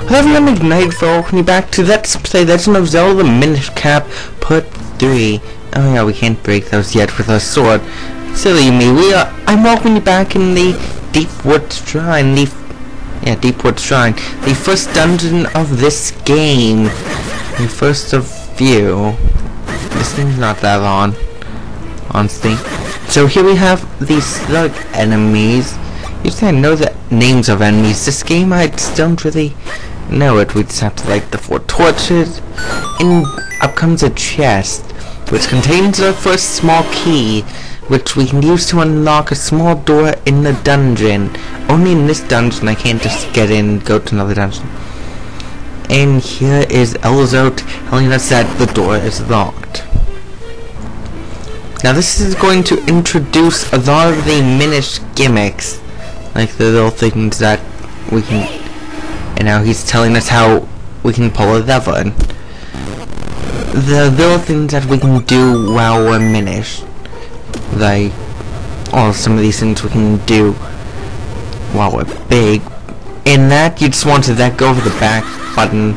Hello everyone, IgnitedFighter, welcome you back to Let's Play Legend of Zelda Minish Cap Part 3. Oh yeah, we can't break those yet with our sword. Silly me, I'm welcoming you back in the Deepwood Shrine, Deepwood Shrine, the first dungeon of this game. The first of few. This thing's not that long, honestly. So here we have these slug enemies. Usually I know the names of enemies. This game I just don't really know it. We just have to light the 4 torches. And up comes a chest, which contains our first small key, which we can use to unlock a small door in the dungeon. Only in this dungeon, I can't just get in and go to another dungeon. And here is Elzo telling us that the door is locked. Now this is going to introduce a lot of the Minish gimmicks, like the little things that we can, and now he's telling us how we can pull a lever, and the little things that we can do while we're Minish, like, some of these things we can do while we're big, and that you just want to let go of the back button,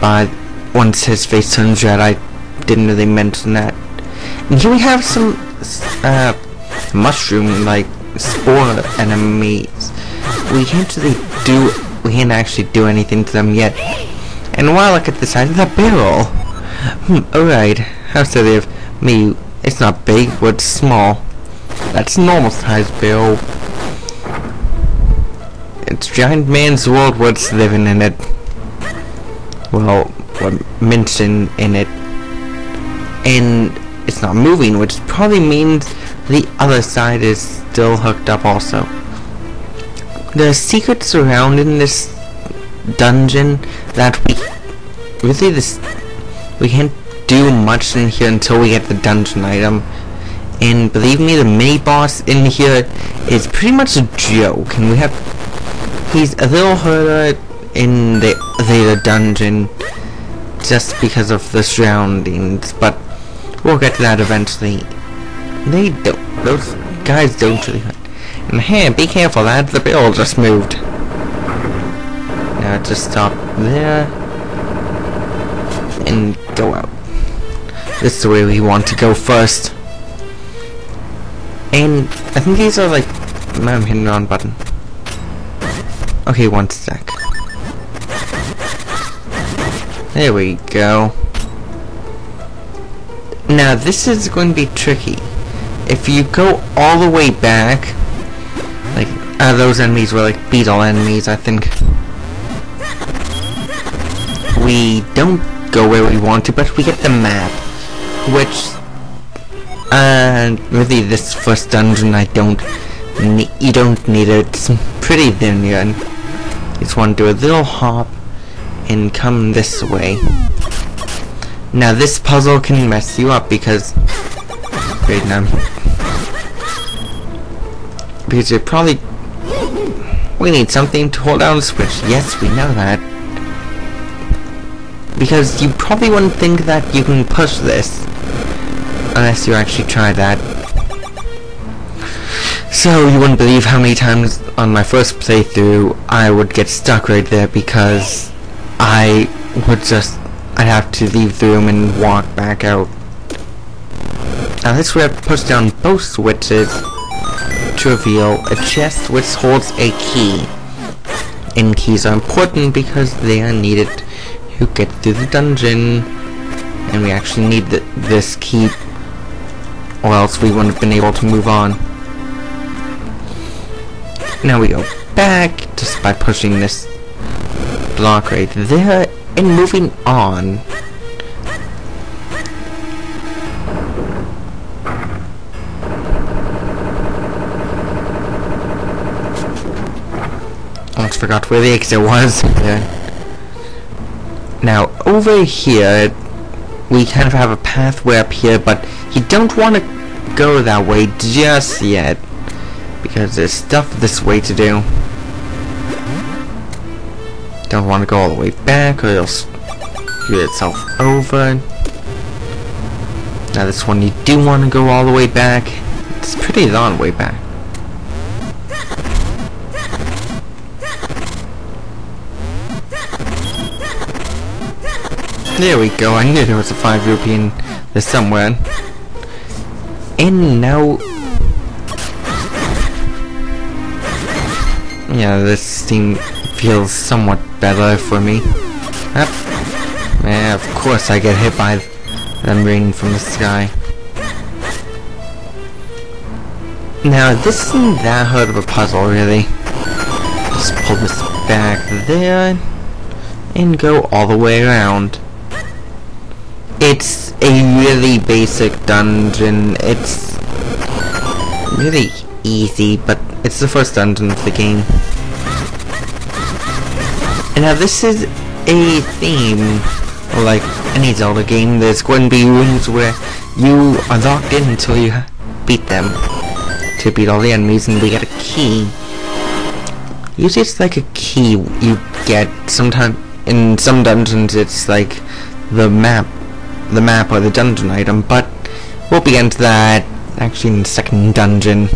but once his face turns red. I didn't really mention that. And here we have some mushroom-like spore enemies. We can't actually do anything to them yet. And while I look at the side of the barrel, alright, how silly of me. It's not big, but it's small. That's a normal sized barrel. It's giant man's world, what's living in it. Well, we're mentioning in it. And it's not moving, which probably means the other side is still hooked up also. The secrets surrounding this dungeon that we can't do much in here until we get the dungeon item. And believe me, the mini boss in here is pretty much a joke. And he's a little harder in the dungeon just because of the surroundings, but we'll get to that eventually. Those guys don't really hurt. And hey, be careful, lad, the barrel just moved. Now just stop there and go out. This is the way we want to go first. And I think these are like, I'm hitting the wrong button. Okay, one sec. There we go. Now this is going to be tricky. If you go all the way back, like those enemies were like beetle enemies, I think. We don't go where we want to, but we get the map, which really this first dungeon you don't need it. It's pretty linear. You just want to do a little hop and come this way. Now this puzzle can mess you up because you probably, we need something to hold down the switch. Yes, we know that. Because you probably wouldn't think that you can push this unless you actually try that. So you wouldn't believe how many times on my first playthrough I would get stuck right there because I'd have to leave the room and walk back out. Now this way I have to push down both switches to reveal a chest which holds a key. And keys are important because they are needed to get through the dungeon. And we actually need this key, or else we wouldn't have been able to move on. Now we go back just by pushing this block right there. And moving on, almost forgot where the exit was. Now over here, we kind of have a pathway up here, but you don't want to go that way just yet because there's stuff this way to do. Don't want to go all the way back or it'll screw itself over. Now this one you do want to go all the way back. It's pretty long way back. There we go, I knew there was a 5 rupee in there somewhere. And now... yeah, this scene feels somewhat better for me. Yeah, of course I get hit by them raining from the sky. Now, this isn't that hard of a puzzle, really. Just pull this back there, and go all the way around. It's a really basic dungeon. It's really easy, but it's the first dungeon of the game. And now this is a theme, like any Zelda game. There's going to be rooms where you are locked in until you beat them. To beat all the enemies, and we get a key. Usually it's like a key you get sometime in some dungeons. It's like the map or the dungeon item, but we'll be into that actually in the second dungeon.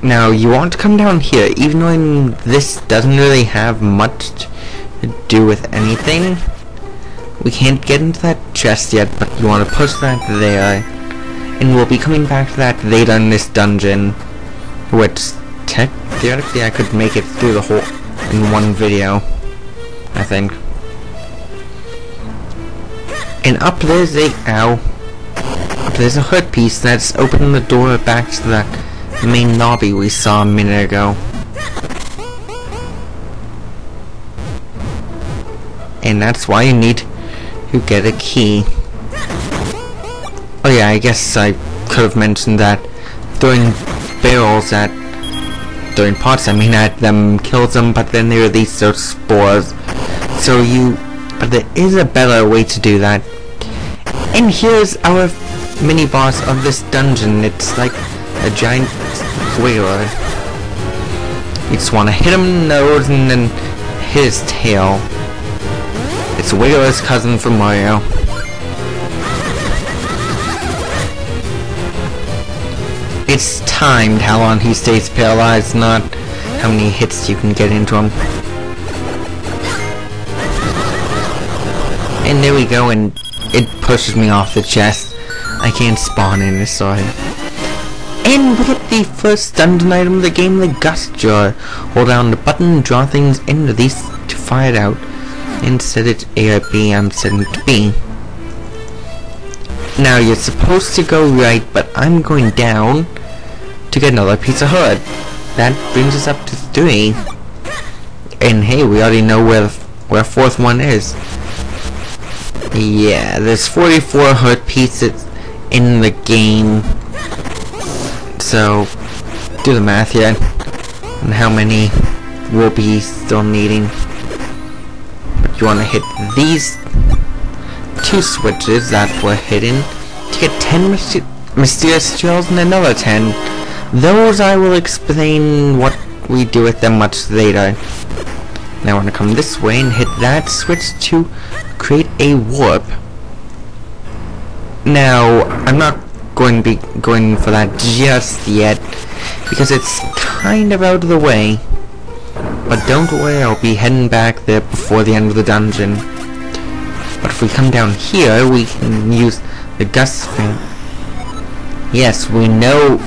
Now, you want to come down here, even though this doesn't really have much to do with anything. We can't get into that chest yet, but you want to push that there. And we'll be coming back to that later in this dungeon, which theoretically I could make it through the whole in one video, I think. And up there's a hood piece that's opening the door back to that main lobby we saw a minute ago. And that's why you need to get a key. Oh yeah, I guess I could have mentioned that throwing pots at them kills them, but then they release those spores. But there is a better way to do that. And here's our mini boss of this dungeon. It's like a giant wiggler. You just want to hit him in the nose and then hit his tail. It's Wiggler's cousin from Mario. It's timed how long he stays paralyzed, not how many hits you can get into him. And there we go, and it pushes me off the chest. I can't spawn in this side. And we get the first dungeon item of the game, the Gust Jar. Hold down the button and draw things into these to fire it out. Instead it's A or B, I'm setting it to B. Now you're supposed to go right, but I'm going down to get another piece of hood. That brings us up to 3. And hey, we already know where fourth one is. Yeah, there's 44 hood pieces in the game. So, do the math here. And how many we'll be still needing. But you want to hit these 2 switches that were hidden to get 10 mysterious shells and another 10. Those I will explain what we do with them much later. Now I want to come this way and hit that switch to create a warp. Now, I'm not going to be going for that just yet, because it's kind of out of the way. But don't worry, I'll be heading back there before the end of the dungeon. But if we come down here, we can use the gust fan. Yes, we know.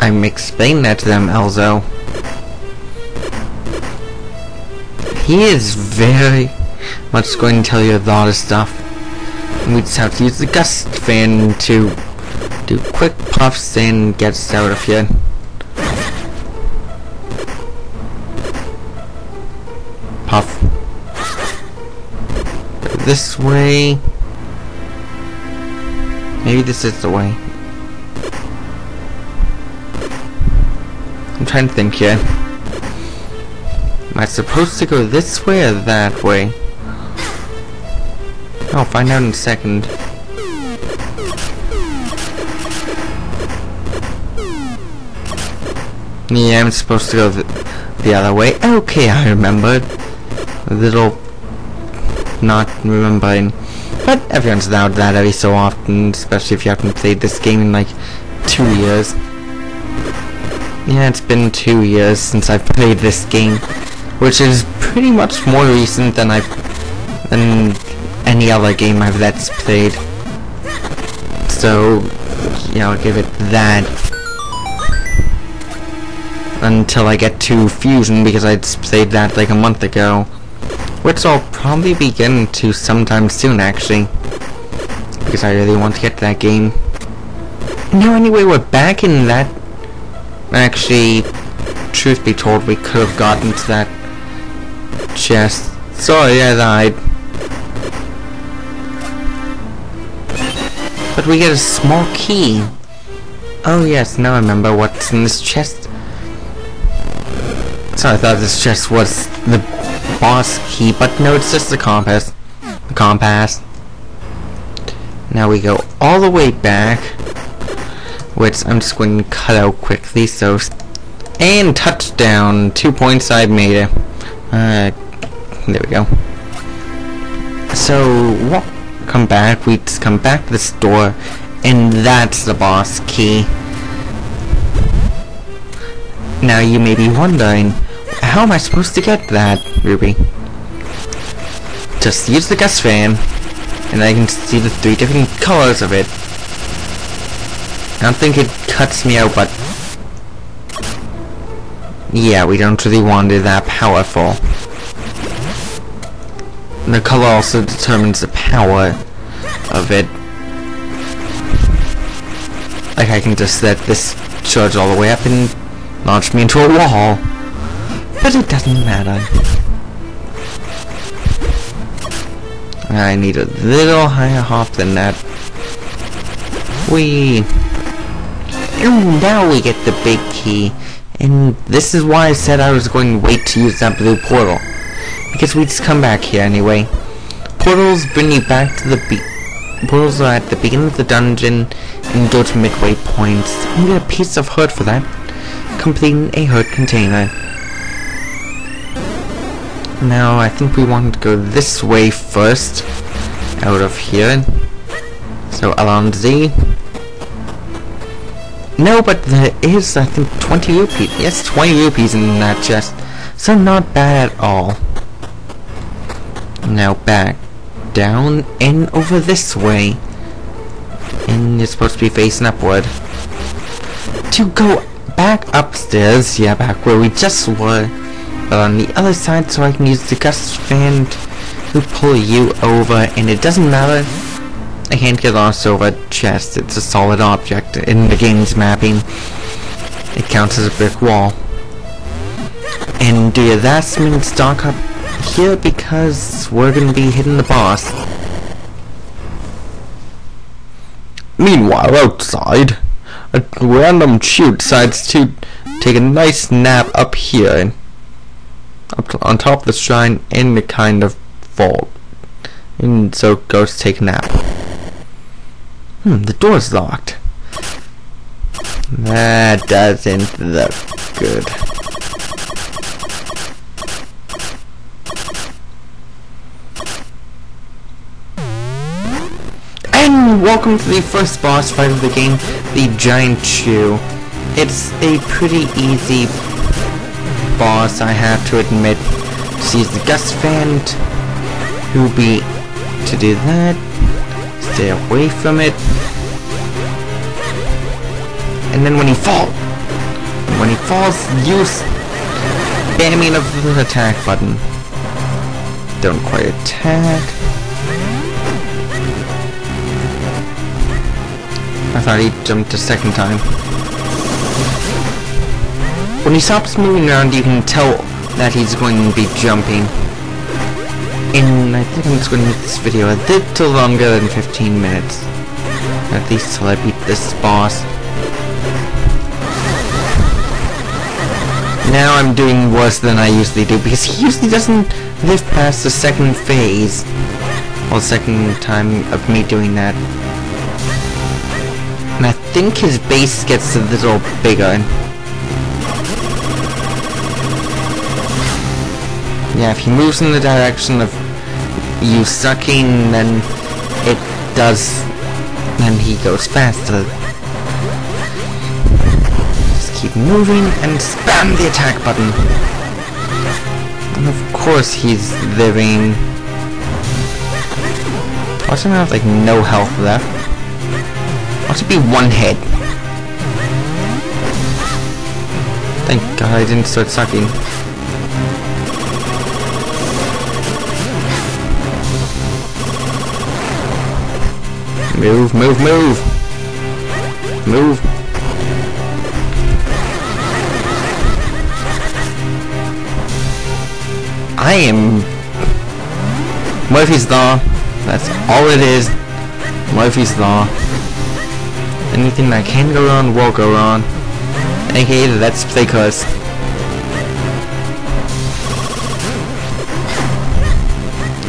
I'm explaining that to them, Elzo. He is very much going to tell you a lot of stuff. And we just have to use the gust fan to do quick puffs and get us out of here. Puff. This way. Maybe this is the way. I'm trying to think here. Am I supposed to go this way or that way? I'll find out in a second. Yeah, I'm supposed to go the other way. Okay, I remembered. A little not remembering. But everyone's allowed that every so often, especially if you haven't played this game in like 2 years. Yeah, it's been 2 years since I've played this game, which is pretty much more recent than any other game I've let's played. So, yeah, I'll give it that. Until I get to Fusion, because I played that like a month ago. Which I'll probably be getting to sometime soon, actually. Because I really want to get to that game. No, anyway, we're back in that. Actually, truth be told, we could have gotten to that chest. Sorry, I lied. But we get a small key. Oh yes, now I remember what's in this chest. So I thought this chest was the boss key, but no, it's just the compass. The compass. Now we go all the way back, which I'm just going to cut out quickly. So, and touchdown, 2 points. I made it. There we go. So we'll come back. We just come back to this door, and that's the boss key. Now you may be wondering, how am I supposed to get that, Ruby? Just use the gust fan, and I can see the 3 different colors of it. I don't think it cuts me out, but yeah, we don't really want it that powerful. The color also determines the power of it. Like, I can just let this charge all the way up and launch me into a wall. But it doesn't matter. I need a little higher hop than that. And now we get the big key. And this is why I said I was going to wait to use that blue portal. Because we just come back here anyway. Portals bring you back to the portals are at the beginning of the dungeon and go to midway points. And get a piece of hurt for that. Completing a hurt container. Now I think we want to go this way first. Out of here. So along Z. No, but there is, I think, 20 rupees. Yes, 20 rupees in that chest. So not bad at all. Now back. Down and over this way. And you're supposed to be facing upward. To go back upstairs. Yeah, back where we just were. But on the other side, so I can use the gust fan to pull you over. And it doesn't matter. I can't get lost over a chest. It's a solid object in the game's mapping. It counts as a brick wall. And do your last minute stock up here because we're gonna be hitting the boss. Meanwhile, outside, a random chute decides to take a nice nap up here, on top of the shrine in the kind of vault. And so it goes to take a nap. The door's locked. That doesn't look good. And welcome to the first boss fight of the game, the Giant Chew. It's a pretty easy boss, I have to admit. Just use the gust fan to do that. Stay away from it. And then when he falls, use spamming of the attack button. Don't quite attack. I thought he jumped a second time. When he stops moving around, you can tell that he's going to be jumping. And I think I'm just going to make this video a little longer than 15 minutes. At least till I beat this boss. Now I'm doing worse than I usually do, because he usually doesn't live past the second phase. Or second time of me doing that. And I think his base gets a little bigger. Yeah, if he moves in the direction of you sucking, then he goes faster. keep moving and spam the attack button. And of course he's living. Watch him have like no health left. Watch it be one hit. Thank God I didn't start sucking. Move, move, move! Move! I am Murphy's Law. That's all it is. Murphy's Law. Anything that can go wrong will go wrong. AKA the Let's Play curse.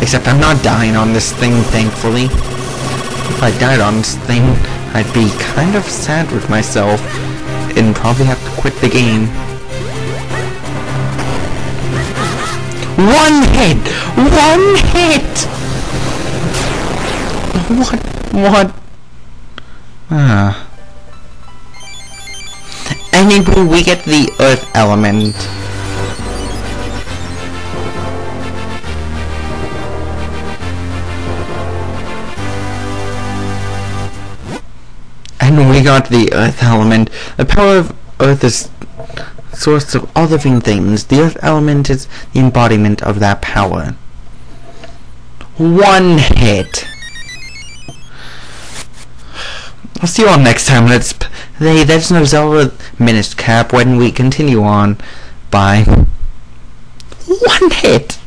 Except I'm not dying on this thing, thankfully. If I died on this thing, I'd be kind of sad with myself and probably have to quit the game. One hit! One hit! What? Anyway, we get the earth element. And we got the earth element. The power of earth is source of all living things. The earth element is the embodiment of that power. One hit. I'll see you all next time. Let's play Legend of Zelda Minish Cap when we continue on by one hit.